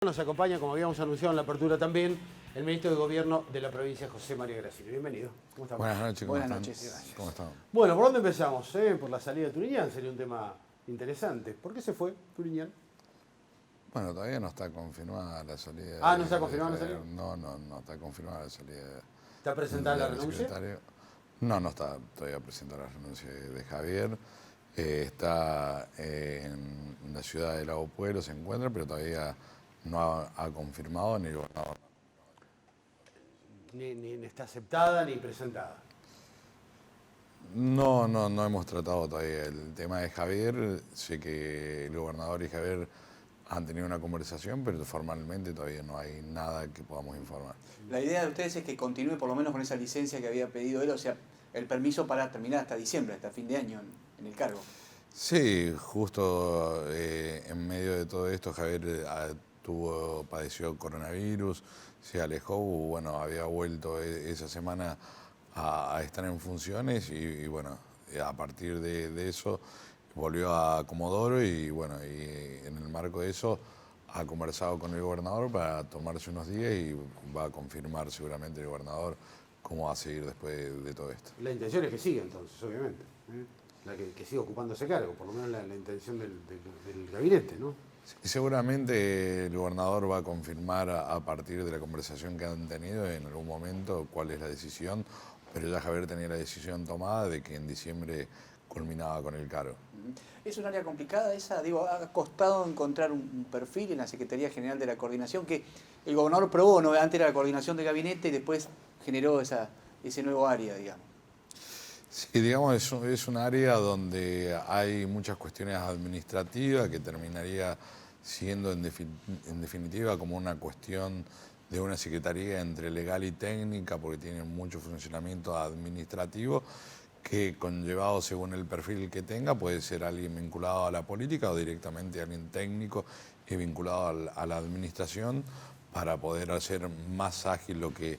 Nos acompaña, como habíamos anunciado en la apertura también, el ministro de Gobierno de la provincia, José María Gracini. Bienvenido. ¿Cómo estamos? Buenas noches, ¿cómo están? Gracias. ¿Cómo están? Bueno, ¿por dónde empezamos? Por la salida de Turiñán sería un tema interesante. ¿Por qué se fue Turiñán? Bueno, todavía no está confirmada la salida. Ah, ¿no está confirmada la salida? No está confirmada la salida. ¿Está presentada la renuncia? No está todavía presentada la renuncia de Javier. Está en la ciudad de Lago Pueblo, se encuentra, pero todavía no ha confirmado ni el gobernador. Ni está aceptada ni presentada. No hemos tratado todavía el tema de Javier. Sé que el gobernador y Javier han tenido una conversación, pero formalmente todavía no hay nada que podamos informar. La idea de ustedes es que continúe por lo menos con esa licencia que había pedido él, o sea, el permiso para terminar hasta diciembre, hasta fin de año en el cargo. Sí, justo en medio de todo esto Javier padeció coronavirus, se alejó, bueno, había vuelto esa semana a estar en funciones y bueno, a partir de eso volvió a Comodoro y bueno, y en el marco de eso ha conversado con el gobernador para tomarse unos días y va a confirmar seguramente el gobernador cómo va a seguir después de todo esto. La intención es que siga entonces, obviamente. Que siga ocupando ese cargo, por lo menos la intención del gabinete, ¿no? Sí, seguramente el gobernador va a confirmar a partir de la conversación que han tenido en algún momento cuál es la decisión, pero ya Javier tenía la decisión tomada de que en diciembre culminaba con el cargo. Es un área complicada esa, digo, ha costado encontrar un perfil en la Secretaría General de la Coordinación que el gobernador probó, ¿no? Antes era la coordinación de gabinete y después generó ese nuevo área, digamos. Sí, digamos, es un área donde hay muchas cuestiones administrativas que terminaría siendo en definitiva como una cuestión de una secretaría entre legal y técnica, porque tiene mucho funcionamiento administrativo, que conllevado según el perfil que tenga, puede ser alguien vinculado a la política o directamente alguien técnico y vinculado a la administración para poder hacer más ágil lo que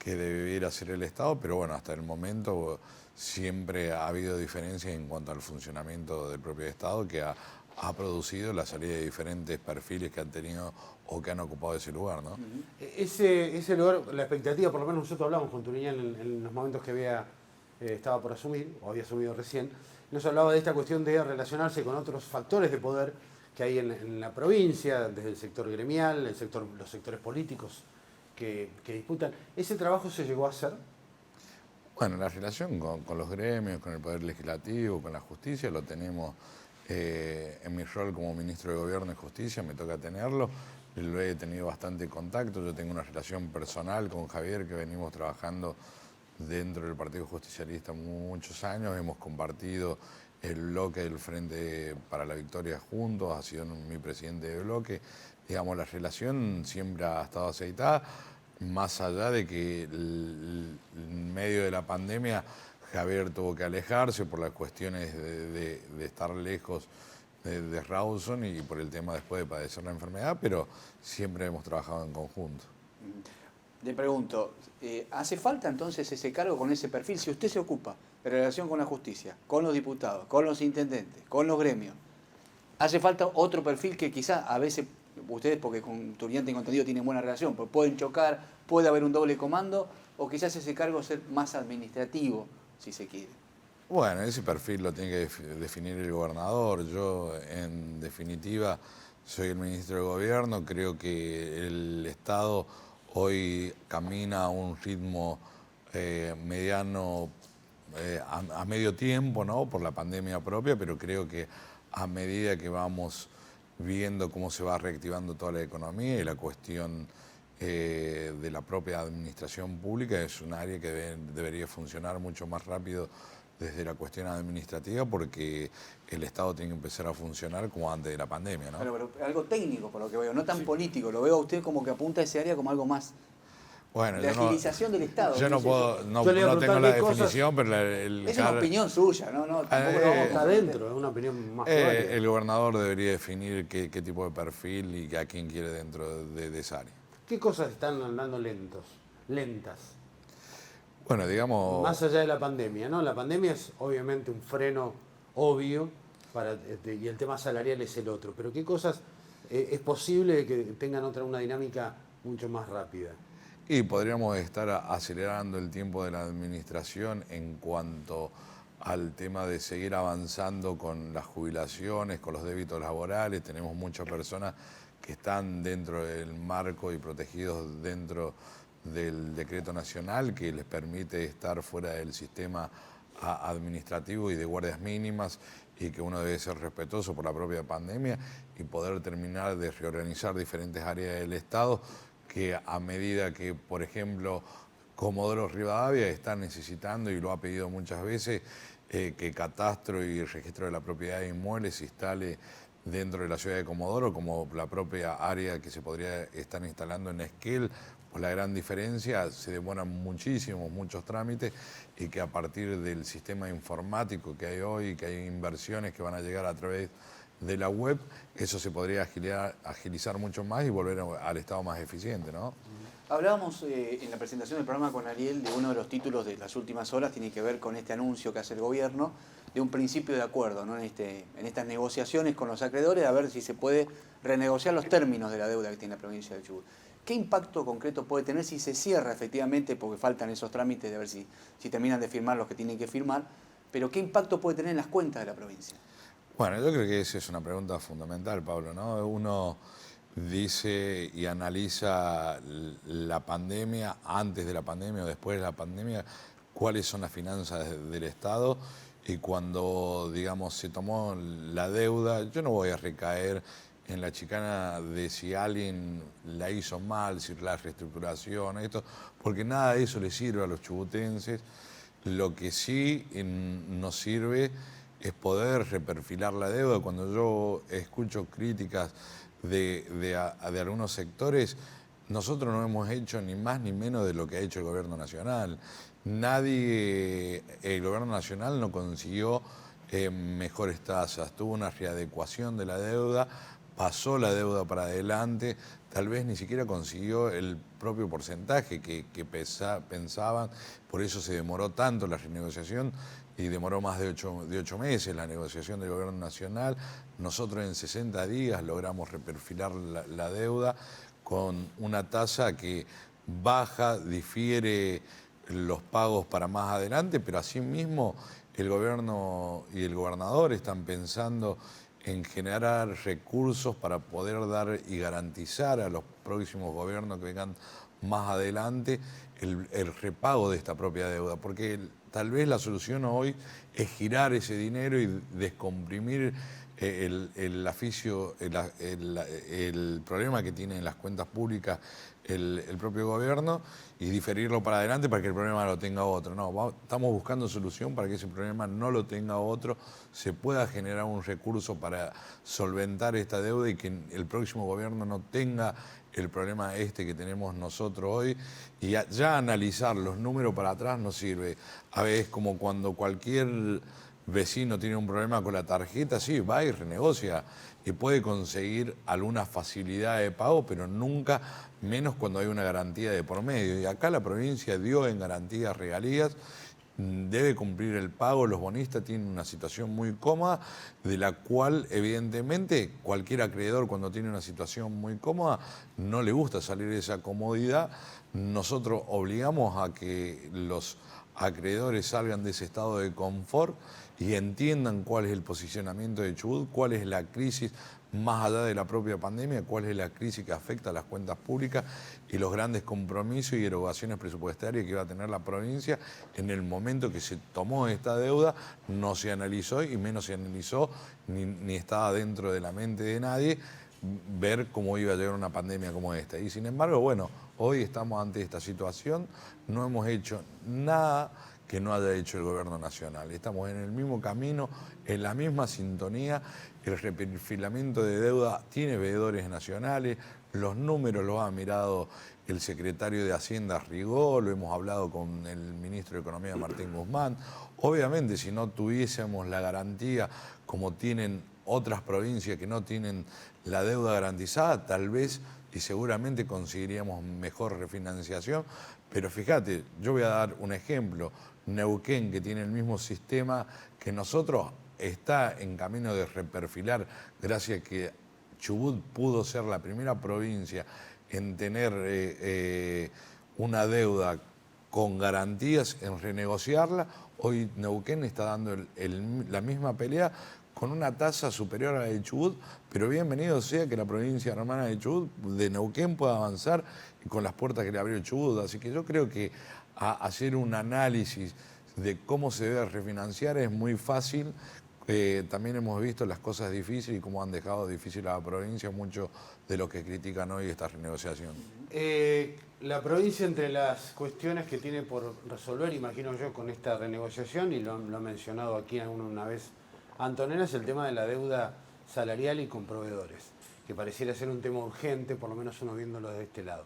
debiera hacer el Estado, pero bueno, hasta el momento siempre ha habido diferencias en cuanto al funcionamiento del propio Estado que ha producido la salida de diferentes perfiles que han tenido o que han ocupado ese lugar, ¿no? Ese lugar, la expectativa, por lo menos nosotros hablamos con Turiñán en los momentos que estaba por asumir, o había asumido recién, nos hablaba de esta cuestión de relacionarse con otros factores de poder que hay en la provincia, desde el sector gremial, los sectores políticos que disputan. ¿Ese trabajo se llegó a hacer? Bueno, la relación con los gremios, con el Poder Legislativo, con la justicia, lo tenemos en mi rol como ministro de Gobierno y Justicia, me toca tenerlo. Lo he tenido bastante contacto, yo tengo una relación personal con Javier que venimos trabajando dentro del Partido Justicialista muchos años, hemos compartido el bloque del Frente para la Victoria juntos, ha sido mi presidente de bloque, digamos, la relación siempre ha estado aceitada, más allá de que en medio de la pandemia Javier tuvo que alejarse por las cuestiones de estar lejos de Rawson y por el tema después de padecer la enfermedad, pero siempre hemos trabajado en conjunto. Le pregunto, ¿hace falta entonces ese cargo con ese perfil? Si usted se ocupa de relación con la justicia, con los diputados, con los intendentes, con los gremios, ¿hace falta otro perfil que quizá a veces ustedes, porque con Turiñán tengo entendido, tienen buena relación, pero pueden chocar, puede haber un doble comando, o quizás ese cargo ser más administrativo, si se quiere? Bueno, ese perfil lo tiene que definir el gobernador. Yo, en definitiva, soy el ministro de Gobierno, creo que el Estado hoy camina a un ritmo mediano, a medio tiempo, ¿no? Por la pandemia propia, pero creo que a medida que vamos viendo cómo se va reactivando toda la economía y la cuestión de la propia administración pública, es un área que debería funcionar mucho más rápido desde la cuestión administrativa, porque el Estado tiene que empezar a funcionar como antes de la pandemia, ¿no? Pero algo técnico, por lo que veo, no tan político. Lo veo a usted como que apunta a ese área como algo más. Bueno, la agilización del Estado. Yo no tengo la definición, pero es una opinión suya, ¿no? Tampoco lo vamos a adentro, es una opinión más el gobernador debería definir qué tipo de perfil y a quién quiere dentro de esa área. ¿Qué cosas están andando lentas? Bueno, digamos... Más allá de la pandemia, ¿no? La pandemia es obviamente un freno obvio y el tema salarial es el otro. Pero ¿qué cosas es posible que tengan una dinámica mucho más rápida. Y podríamos estar acelerando el tiempo de la administración en cuanto al tema de seguir avanzando con las jubilaciones, con los débitos laborales. Tenemos muchas personas que están dentro del marco y protegidos dentro del decreto nacional que les permite estar fuera del sistema administrativo y de guardias mínimas, y que uno debe ser respetuoso por la propia pandemia y poder terminar de reorganizar diferentes áreas del Estado que a medida que, por ejemplo, Comodoro Rivadavia está necesitando y lo ha pedido muchas veces, que catastro y registro de la propiedad de inmuebles se instale dentro de la ciudad de Comodoro, como la propia área que se podría estar instalando en Esquel. Pues la gran diferencia, se demoran muchos trámites, y que a partir del sistema informático que hay hoy, que hay inversiones que van a llegar a través de la web, eso se podría agilizar mucho más y volver al estado más eficiente, ¿no? Hablábamos en la presentación del programa con Ariel de uno de los títulos de las últimas horas, tiene que ver con este anuncio que hace el gobierno de un principio de acuerdo, ¿no? En estas negociaciones con los acreedores, a ver si se puede renegociar los términos de la deuda que tiene la provincia de Chubut. ¿Qué impacto concreto puede tener si se cierra efectivamente, porque faltan esos trámites de ver si terminan de firmar los que tienen que firmar, pero qué impacto puede tener en las cuentas de la provincia? Bueno, yo creo que esa es una pregunta fundamental, Pablo, ¿no? Uno dice y analiza la pandemia, antes de la pandemia o después de la pandemia, cuáles son las finanzas del Estado, y cuando, digamos, se tomó la deuda, yo no voy a recaer en la chicana de si alguien la hizo mal, si la reestructuración, esto, porque nada de eso le sirve a los chubutenses. Lo que sí nos sirve es poder reperfilar la deuda. Cuando yo escucho críticas de algunos sectores, nosotros no hemos hecho ni más ni menos de lo que ha hecho el gobierno nacional. El gobierno nacional no consiguió mejores tasas, tuvo una readecuación de la deuda, pasó la deuda para adelante, tal vez ni siquiera consiguió el propio porcentaje que pensaban, por eso se demoró tanto la renegociación y demoró más de 8 meses la negociación del gobierno nacional. Nosotros en 60 días logramos reperfilar la deuda con una tasa que baja, difiere los pagos para más adelante, pero asimismo el gobierno y el gobernador están pensando en generar recursos para poder dar y garantizar a los próximos gobiernos que vengan más adelante el repago de esta propia deuda, porque tal vez la solución hoy es girar ese dinero y descomprimir el problema que tiene en las cuentas públicas el propio gobierno, y diferirlo para adelante para que el problema lo tenga otro. No, estamos buscando solución para que ese problema no lo tenga otro, se pueda generar un recurso para solventar esta deuda y que el próximo gobierno no tenga el problema que tenemos nosotros hoy. Y ya analizar los números para atrás no sirve. A veces, como cuando cualquier vecino tiene un problema con la tarjeta, sí, va y renegocia y puede conseguir alguna facilidad de pago, pero nunca menos cuando hay una garantía de por medio. Y acá la provincia dio en garantía regalías, debe cumplir el pago, los bonistas tienen una situación muy cómoda, de la cual evidentemente cualquier acreedor, cuando tiene una situación muy cómoda, no le gusta salir de esa comodidad. Nosotros obligamos a que los acreedores salgan de ese estado de confort y entiendan cuál es el posicionamiento de Chubut, cuál es la crisis más allá de la propia pandemia, cuál es la crisis que afecta a las cuentas públicas y los grandes compromisos y erogaciones presupuestarias que va a tener la provincia. En el momento que se tomó esta deuda no se analizó, y menos se analizó, ni estaba dentro de la mente de nadie ver cómo iba a llegar una pandemia como esta. Y sin embargo, bueno, hoy estamos ante esta situación, no hemos hecho nada que no haya hecho el gobierno nacional. Estamos en el mismo camino, en la misma sintonía. El reperfilamiento de deuda tiene veedores nacionales, los números los ha mirado el secretario de Hacienda Rigó, lo hemos hablado con el ministro de Economía Martín Guzmán. Obviamente, si no tuviésemos la garantía como tienen otras provincias que no tienen la deuda garantizada, tal vez y seguramente conseguiríamos mejor refinanciación. Pero fíjate, yo voy a dar un ejemplo. Neuquén, que tiene el mismo sistema que nosotros, está en camino de reperfilar gracias a que Chubut pudo ser la primera provincia en tener una deuda con garantías en renegociarla, hoy Neuquén está dando la misma pelea con una tasa superior a la de Chubut, pero bienvenido sea que la provincia hermana de Chubut, de Neuquén, pueda avanzar con las puertas que le abrió Chubut. Así que yo creo que hacer un análisis de cómo se debe refinanciar es muy fácil. También hemos visto las cosas difíciles y cómo han dejado difícil a la provincia muchos de los que critican hoy esta renegociación. La provincia, entre las cuestiones que tiene por resolver, imagino yo, con esta renegociación, y lo ha mencionado aquí una vez Antonella, es el tema de la deuda salarial y con proveedores, que pareciera ser un tema urgente, por lo menos uno viéndolo de este lado.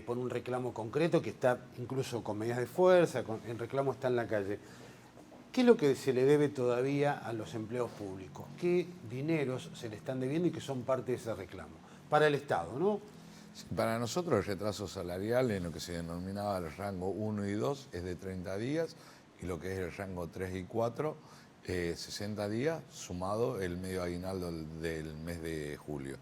Por un reclamo concreto que está incluso con medidas de fuerza, el reclamo está en la calle. ¿Qué es lo que se le debe todavía a los empleados públicos? ¿Qué dineros se le están debiendo y que son parte de ese reclamo? Para el Estado, ¿no? Para nosotros el retraso salarial en lo que se denominaba el rango 1 y 2 es de 30 días y lo que es el rango 3 y 4, 60 días sumado el medio aguinaldo del mes de julio.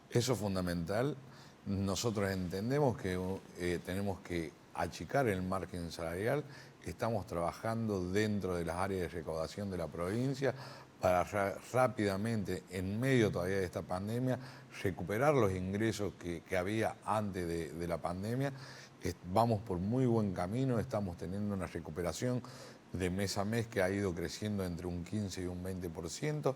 Eso es fundamental. Nosotros entendemos que tenemos que achicar el margen salarial. Estamos trabajando dentro de las áreas de recaudación de la provincia para rápidamente, en medio todavía de esta pandemia, recuperar los ingresos que había antes de la pandemia. Vamos por muy buen camino, estamos teniendo una recuperación de mes a mes que ha ido creciendo entre un 15 y un 20%.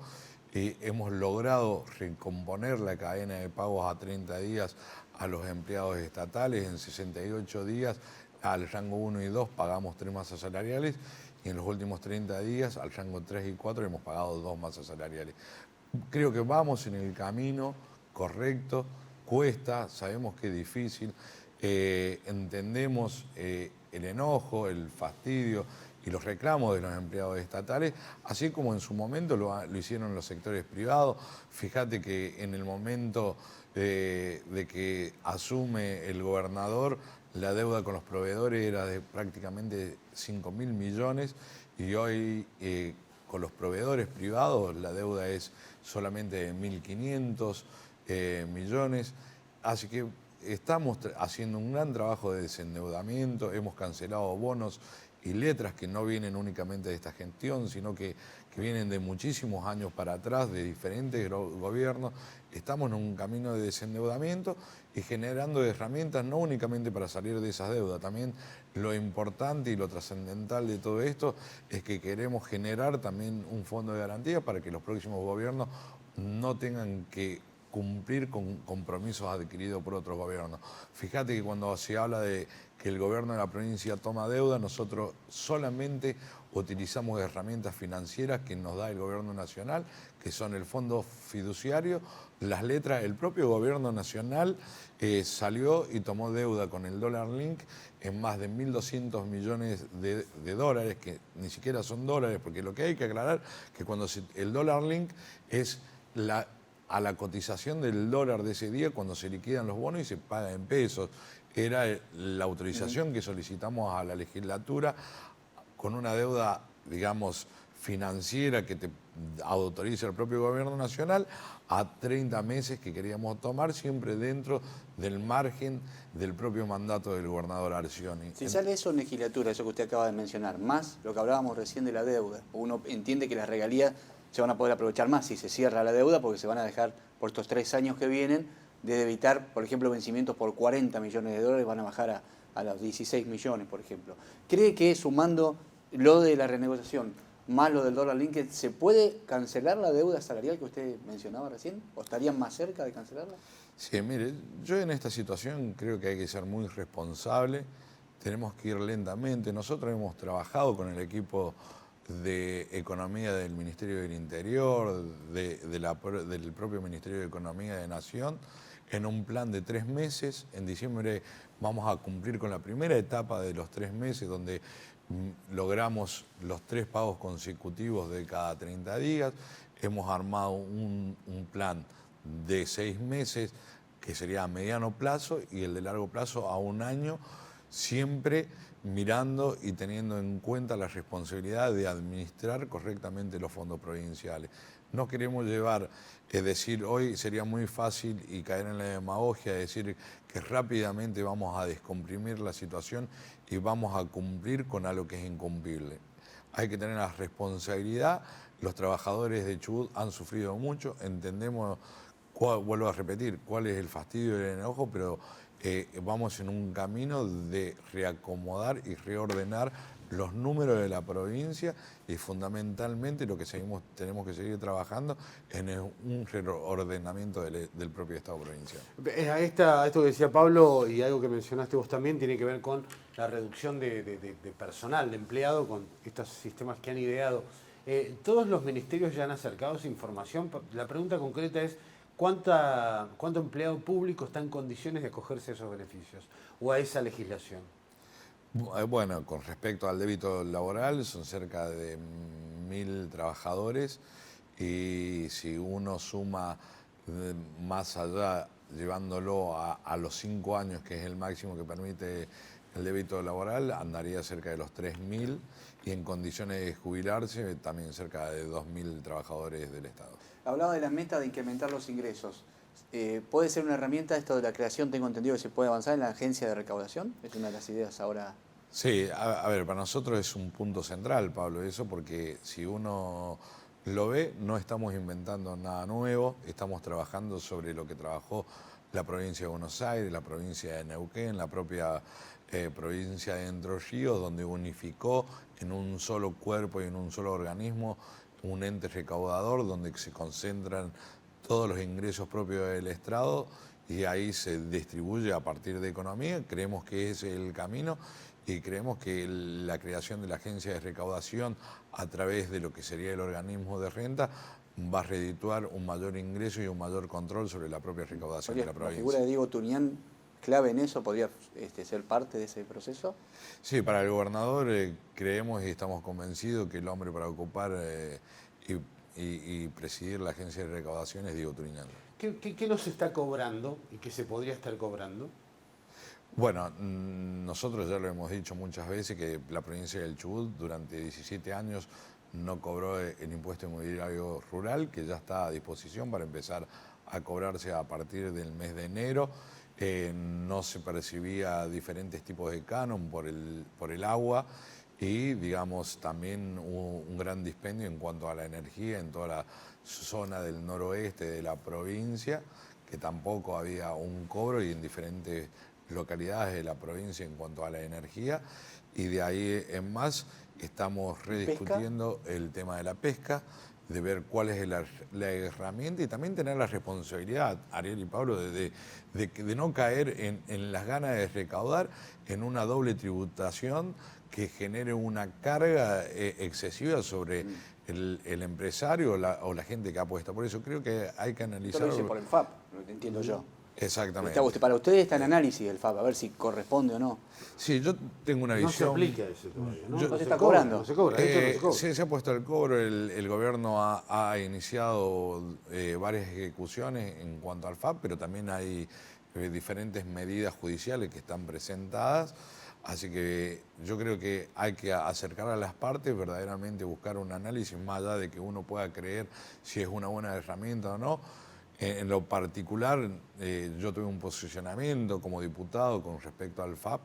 Hemos logrado recomponer la cadena de pagos a 30 días a los empleados estatales. En 68 días al rango 1 y 2 pagamos 3 masas salariales y en los últimos 30 días al rango 3 y 4 hemos pagado 2 masas salariales. Creo que vamos en el camino correcto, cuesta, sabemos que es difícil, entendemos el enojo, el fastidio y los reclamos de los empleados estatales, así como en su momento lo hicieron los sectores privados. Fíjate que en el momento de que asume el gobernador, la deuda con los proveedores era de prácticamente 5.000 millones y hoy con los proveedores privados la deuda es solamente de 1.500 millones. Así que estamos haciendo un gran trabajo de desendeudamiento, hemos cancelado bonos y letras que no vienen únicamente de esta gestión, sino que vienen de muchísimos años para atrás, de diferentes gobiernos. Estamos en un camino de desendeudamiento y generando herramientas no únicamente para salir de esas deudas, también lo importante y lo trascendental de todo esto es que queremos generar también un fondo de garantía para que los próximos gobiernos no tengan que cumplir con compromisos adquiridos por otros gobiernos. Fíjate que cuando se habla de que el gobierno de la provincia toma deuda, nosotros solamente utilizamos herramientas financieras que nos da el gobierno nacional, que son el fondo fiduciario, las letras. El propio gobierno nacional salió y tomó deuda con el Dólar Link en más de 1.200 millones de dólares, que ni siquiera son dólares, porque lo que hay que aclarar es que cuando el Dólar Link es a la cotización del dólar de ese día cuando se liquidan los bonos y se paga en pesos. Era la autorización que solicitamos a la legislatura con una deuda, digamos, financiera que te autoriza el propio gobierno nacional a 30 meses que queríamos tomar, siempre dentro del margen del propio mandato del gobernador Arcioni. Si sale eso en legislatura, eso que usted acaba de mencionar, más lo que hablábamos recién de la deuda, uno entiende que las regalías se van a poder aprovechar más si se cierra la deuda porque se van a dejar por estos 3 años que vienen de evitar, por ejemplo, vencimientos por 40 millones de dólares, van a bajar a los 16 millones, por ejemplo. ¿Cree que sumando lo de la renegociación más lo del Dólar Link, se puede cancelar la deuda salarial que usted mencionaba recién? ¿O estarían más cerca de cancelarla? Sí, mire, yo en esta situación creo que hay que ser muy responsable, tenemos que ir lentamente. Nosotros hemos trabajado con el equipo de Economía del Ministerio del Interior, del propio Ministerio de Economía de Nación, en un plan de 3 meses. En diciembre vamos a cumplir con la primera etapa de los 3 meses, donde logramos los 3 pagos consecutivos de cada 30 días. Hemos armado un plan de 6 meses, que sería a mediano plazo, y el de largo plazo a 1 año, siempre mirando y teniendo en cuenta la responsabilidad de administrar correctamente los fondos provinciales. no queremos llevar, es decir, hoy sería muy fácil y caer en la demagogia, decir que rápidamente vamos a descomprimir la situación y vamos a cumplir con algo que es incumplible. Hay que tener la responsabilidad, los trabajadores de Chubut han sufrido mucho, entendemos, vuelvo a repetir, cuál es el fastidio y el enojo, pero vamos en un camino de reacomodar y reordenar los números de la provincia y fundamentalmente lo que tenemos que seguir trabajando en un reordenamiento del propio Estado provincial. Esto que decía Pablo y algo que mencionaste vos también tiene que ver con la reducción de personal, de empleado, con estos sistemas que han ideado. ¿Todos los ministerios ya han acercado esa información? La pregunta concreta es, ¿cuánto empleado público está en condiciones de acogerse a esos beneficios o a esa legislación? Bueno, con respecto al débito laboral, son cerca de 1000 trabajadores y si uno suma más allá, llevándolo a los 5 años, que es el máximo que permite el débito laboral, andaría cerca de los 3000 y en condiciones de jubilarse también cerca de 2000 trabajadores del Estado. Hablaba de la meta de incrementar los ingresos. ¿Puede ser una herramienta esto de la creación, tengo entendido, que se puede avanzar en la agencia de recaudación? Es una de las ideas ahora. Sí, a ver, para nosotros es un punto central, Pablo, eso, porque si uno lo ve, no estamos inventando nada nuevo, estamos trabajando sobre lo que trabajó la provincia de Buenos Aires, la provincia de Neuquén, la propia provincia de Entre Ríos, donde unificó en un solo cuerpo y en un solo organismo un ente recaudador donde se concentran todos los ingresos propios del Estado y ahí se distribuye a partir de economía. Creemos que ese es el camino y creemos que la creación de la agencia de recaudación a través de lo que sería el organismo de renta va a redituar un mayor ingreso y un mayor control sobre la propia recaudación de la provincia. ¿La figura de Diego Turian, clave en eso, podría ser parte de ese proceso? Sí, para el gobernador creemos y estamos convencidos que el hombre para ocupar y presidir la agencia de recaudación es Diego Turian. ¿Qué nos está cobrando y qué se podría estar cobrando? Bueno, nosotros ya lo hemos dicho muchas veces que la provincia del Chubut durante 17 años no cobró el impuesto inmobiliario rural, que ya está a disposición para empezar a cobrarse a partir del mes de enero. No se percibía diferentes tipos de canon por el agua y, digamos, también hubo un gran dispendio en cuanto a la energía en toda la zona del noroeste de la provincia, que tampoco había un cobro y en diferentes localidades de la provincia en cuanto a la energía, y de ahí en más estamos rediscutiendo el tema de la pesca, de ver cuál es la herramienta y también tener la responsabilidad, Ariel y Pablo, de no caer en las ganas de recaudar en una doble tributación que genere una carga excesiva sobre el empresario o la gente que apuesta. Por eso creo que hay que analizar... Esto lo dice por el FAP, lo que entiendo yo. Exactamente. Para ustedes está en análisis el FAP, a ver si corresponde o no. Sí, yo tengo una visión... No se aplica eso todavía, ¿no? No se está cobrando. No se cobra, se ha puesto el cobro, el gobierno ha iniciado varias ejecuciones en cuanto al FAP, pero también hay diferentes medidas judiciales que están presentadas, así que yo creo que hay que acercar a las partes, verdaderamente buscar un análisis más allá de que uno pueda creer si es una buena herramienta o no. En lo particular, yo tuve un posicionamiento como diputado con respecto al FAP,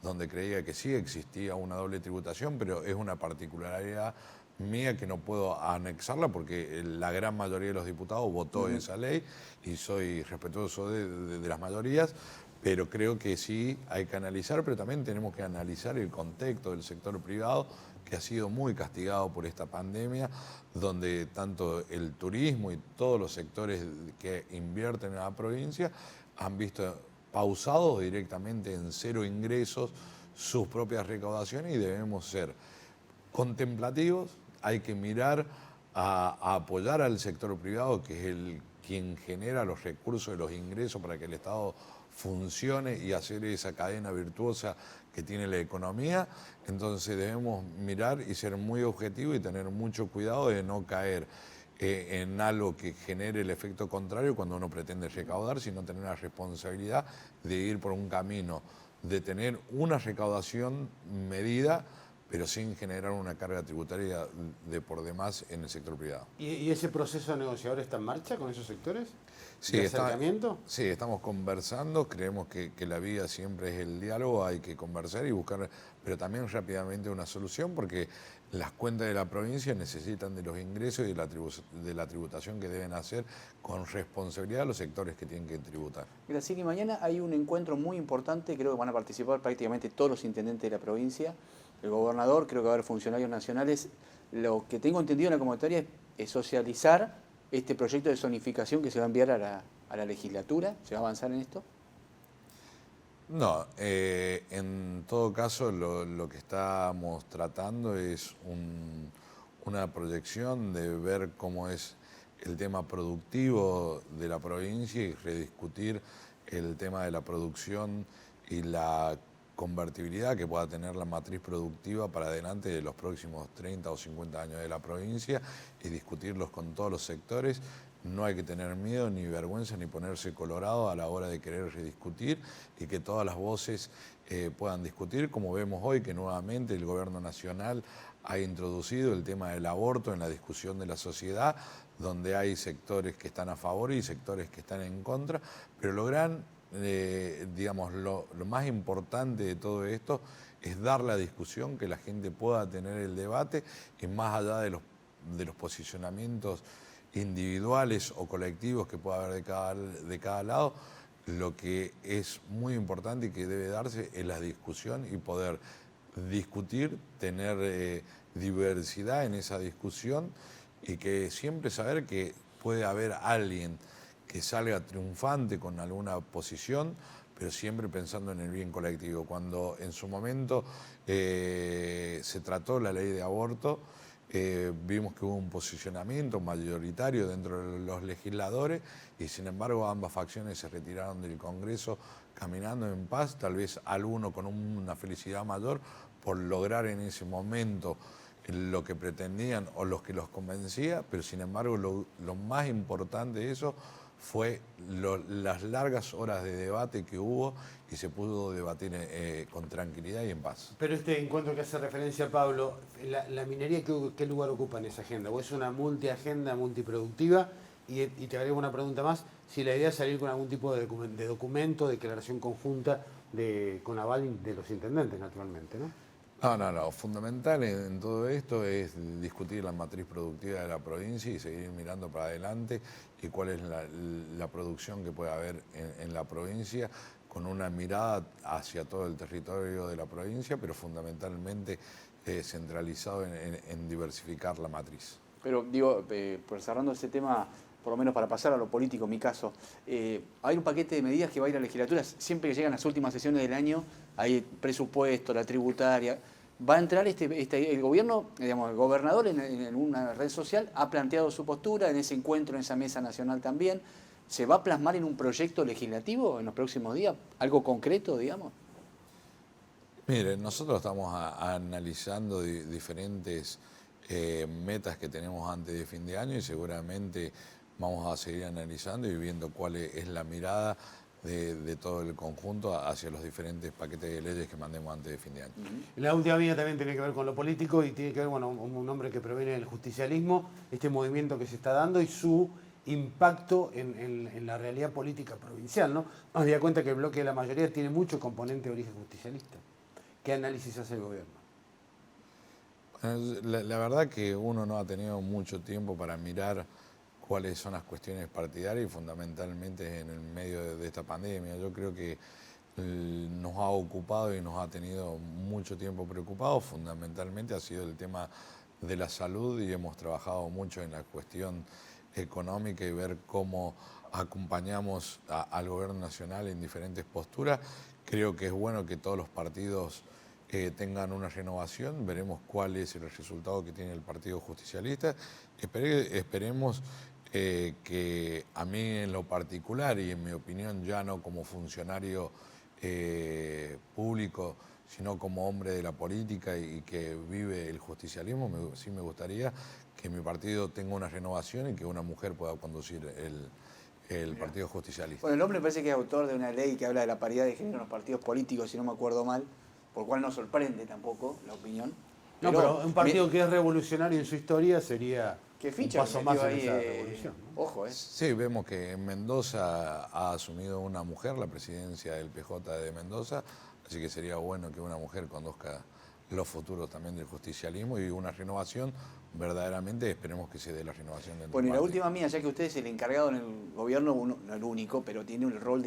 donde creía que sí existía una doble tributación, pero es una particularidad mía que no puedo anexarla porque la gran mayoría de los diputados votó esa ley y soy respetuoso de las mayorías, pero creo que sí hay que analizar, pero también tenemos que analizar el contexto del sector privado, que ha sido muy castigado por esta pandemia, donde tanto el turismo y todos los sectores que invierten en la provincia han visto pausados directamente en cero ingresos sus propias recaudaciones y debemos ser contemplativos, hay que mirar a apoyar al sector privado, que es quien genera los recursos y los ingresos para que el Estado funcione y hacer esa cadena virtuosa que tiene la economía. Entonces debemos mirar y ser muy objetivos y tener mucho cuidado de no caer en algo que genere el efecto contrario cuando uno pretende recaudar, sino tener la responsabilidad de ir por un camino, de tener una recaudación medida pero sin generar una carga tributaria de por demás en el sector privado. ¿Y ese proceso negociador está en marcha con esos sectores? Sí, ¿De acercamiento? sí, estamos conversando, creemos que la vía siempre es el diálogo, hay que conversar y buscar, pero también rápidamente una solución, porque las cuentas de la provincia necesitan de los ingresos y de la tributación que deben hacer con responsabilidad a los sectores que tienen que tributar. Graciela, y mañana hay un encuentro muy importante, creo que van a participar prácticamente todos los intendentes de la provincia, el gobernador, creo que va a haber funcionarios nacionales. Lo que tengo entendido en la convocatoria es socializar este proyecto de zonificación que se va a enviar a la legislatura. ¿Se va a avanzar en esto? No, en todo caso lo que estamos tratando es una proyección de ver cómo es el tema productivo de la provincia y rediscutir el tema de la producción y la convertibilidad que pueda tener la matriz productiva para adelante de los próximos 30 o 50 años de la provincia y discutirlos con todos los sectores. No hay que tener miedo, ni vergüenza, ni ponerse colorado a la hora de querer rediscutir y que todas las voces puedan discutir, como vemos hoy que nuevamente el gobierno nacional ha introducido el tema del aborto en la discusión de la sociedad, donde hay sectores que están a favor y sectores que están en contra, pero digamos, lo más importante de todo esto es dar la discusión, que la gente pueda tener el debate y más allá de los posicionamientos individuales o colectivos que pueda haber de cada lado, lo que es muy importante y que debe darse es la discusión y poder discutir, tener diversidad en esa discusión y que siempre saber que puede haber alguien que salga triunfante con alguna posición, pero siempre pensando en el bien colectivo. Cuando en su momento se trató la ley de aborto, vimos que hubo un posicionamiento mayoritario dentro de los legisladores y sin embargo ambas facciones se retiraron del Congreso caminando en paz, tal vez alguno con una felicidad mayor por lograr en ese momento lo que pretendían o los que los convencía, pero sin embargo lo más importante de eso fue las largas horas de debate que hubo y se pudo debatir con tranquilidad y en paz. Pero este encuentro que hace referencia a Pablo, ¿la minería qué lugar ocupa en esa agenda? ¿O es una multiagenda multiproductiva? Y te agrego una pregunta más, si la idea es salir con algún tipo de documento, declaración conjunta con aval de los intendentes, naturalmente, ¿no? No. Fundamental en todo esto es discutir la matriz productiva de la provincia y seguir mirando para adelante y cuál es la producción que puede haber en la provincia con una mirada hacia todo el territorio de la provincia, pero fundamentalmente centralizado en diversificar la matriz. Pero digo, por cerrando ese tema, por lo menos para pasar a lo político, en mi caso, hay un paquete de medidas que va a ir a la legislatura, siempre que llegan las últimas sesiones del año, hay el presupuesto, la tributaria, va a entrar el gobierno, digamos, el gobernador en una red social ha planteado su postura en ese encuentro, en esa mesa nacional también. ¿Se va a plasmar en un proyecto legislativo en los próximos días? ¿Algo concreto, digamos? Mire, nosotros estamos analizando diferentes metas que tenemos antes de fin de año y seguramente vamos a seguir analizando y viendo cuál es la mirada de todo el conjunto hacia los diferentes paquetes de leyes que mandemos antes de fin de año. La última mía también tiene que ver con lo político y tiene que ver, bueno, un hombre que proviene del justicialismo, este movimiento que se está dando y su impacto en la realidad política provincial, ¿no? Nos da cuenta que el bloque de la mayoría tiene mucho componente de origen justicialista. ¿Qué análisis hace el gobierno? La verdad que uno no ha tenido mucho tiempo para mirar cuáles son las cuestiones partidarias y fundamentalmente en el medio de esta pandemia. Yo creo que nos ha ocupado y nos ha tenido mucho tiempo preocupados, fundamentalmente ha sido el tema de la salud y hemos trabajado mucho en la cuestión económica y ver cómo acompañamos al gobierno nacional en diferentes posturas. Creo que es bueno que todos los partidos tengan una renovación, veremos cuál es el resultado que tiene el Partido Justicialista. Esperemos que a mí en lo particular y en mi opinión ya no como funcionario público, sino como hombre de la política y que vive el justicialismo, sí me gustaría que mi partido tenga una renovación y que una mujer pueda conducir el Partido Justicialista. Bueno, el hombre me parece que es autor de una ley que habla de la paridad de género en los partidos políticos, si no me acuerdo mal, por lo cual no sorprende tampoco la opinión. No, pero un partido que es revolucionario en su historia sería ¿Qué un ficha paso que más metió en ahí? esa revolución, ¿no? Ojo, Sí, vemos que en Mendoza ha asumido una mujer la presidencia del PJ de Mendoza, así que sería bueno que una mujer conduzca los futuros también del justicialismo y una renovación, verdaderamente esperemos que se dé la renovación del Bueno, y la partido. última mía, ya que usted es el encargado en el gobierno, no el único, pero tiene el rol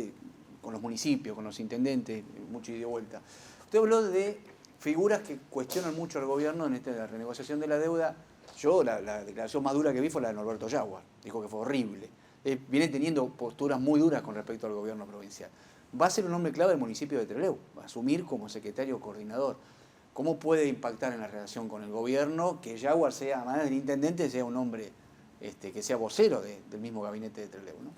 con los municipios, con los intendentes, mucho ida y vuelta. Usted habló de figuras que cuestionan mucho al gobierno en la renegociación de la deuda. Yo la declaración más dura que vi fue la de Norberto Yaguar, dijo que fue horrible. Viene teniendo posturas muy duras con respecto al gobierno provincial. Va a ser un hombre clave del municipio de Trelew, va a asumir como secretario coordinador. ¿Cómo puede impactar en la relación con el gobierno que Yaguar sea, además del intendente, sea un hombre que sea vocero del mismo gabinete de Trelew, ¿no?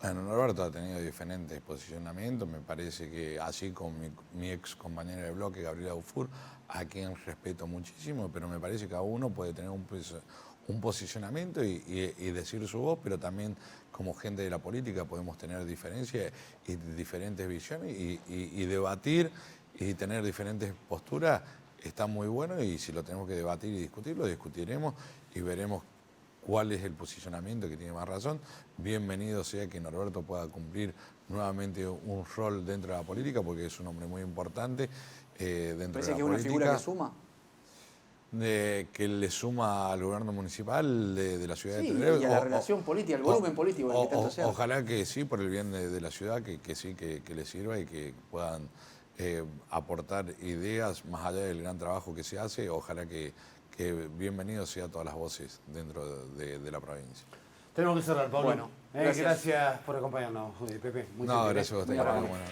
Bueno, Norberto ha tenido diferentes posicionamientos, me parece que así con mi ex compañera de bloque, Gabriela Dufour, a quien respeto muchísimo, pero me parece que cada uno puede tener un posicionamiento y decir su voz, pero también como gente de la política podemos tener diferencias y diferentes visiones y debatir y tener diferentes posturas está muy bueno y si lo tenemos que debatir y discutir, lo discutiremos y veremos cuál es el posicionamiento que tiene más razón. Bienvenido sea que Norberto pueda cumplir nuevamente un rol dentro de la política, porque es un hombre muy importante dentro de la política. ¿Parece que es una figura que suma? Que le suma al gobierno municipal de la ciudad Sí, de Trelew. y a la relación política, al volumen político del que tanto se habla. Ojalá que sí, por el bien de la ciudad, que sí, que le sirva y que puedan aportar ideas más allá del gran trabajo que se hace. Ojalá que bienvenido sea a todas las voces dentro de la provincia. Tenemos que cerrar, Pablo. Bueno, gracias. Gracias por acompañarnos, Pepe. Muy No, gentil, gracias a usted. muy amable. Bueno.